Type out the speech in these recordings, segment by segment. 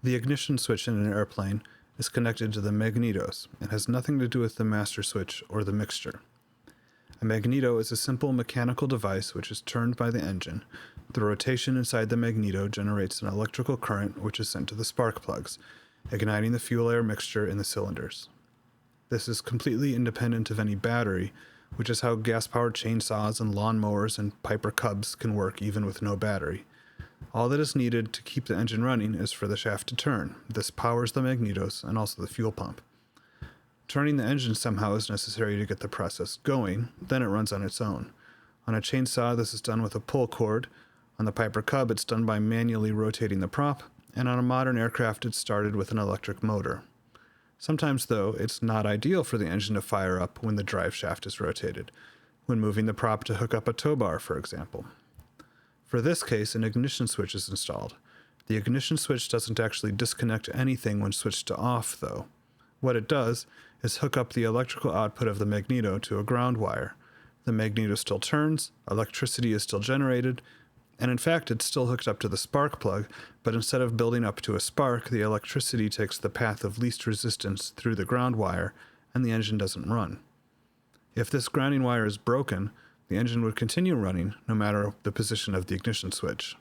The ignition switch in an airplane is connected to the magnetos and has nothing to do with the master switch or the mixture. A magneto is a simple mechanical device which is turned by the engine. The rotation inside the magneto generates an electrical current which is sent to the spark plugs, igniting the fuel-air mixture in the cylinders. This is completely independent of any battery, which is how gas-powered chainsaws and lawnmowers and Piper Cubs can work even with no battery. All that is needed to keep the engine running is for the shaft to turn. This powers the magnetos and also the fuel pump. Turning the engine somehow is necessary to get the process going, then it runs on its own. On a chainsaw, this is done with a pull cord. On the Piper Cub, it's done by manually rotating the prop, and on a modern aircraft, it's started with an electric motor. Sometimes, though, it's not ideal for the engine to fire up when the drive shaft is rotated, when moving the prop to hook up a tow bar, for example. For this case, an ignition switch is installed. The ignition switch doesn't actually disconnect anything when switched to off, though. What it does is hook up the electrical output of the magneto to a ground wire. The magneto still turns, electricity is still generated, and in fact it's still hooked up to the spark plug, but instead of building up to a spark, the electricity takes the path of least resistance through the ground wire, and the engine doesn't run. If this grounding wire is broken, the engine would continue running no matter the position of the ignition switch.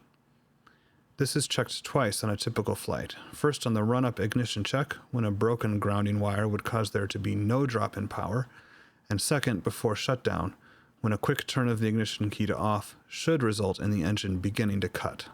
This is checked twice on a typical flight. First on the run-up ignition check, when a broken grounding wire would cause there to be no drop in power, and second before shutdown, when a quick turn of the ignition key to off should result in the engine beginning to cut.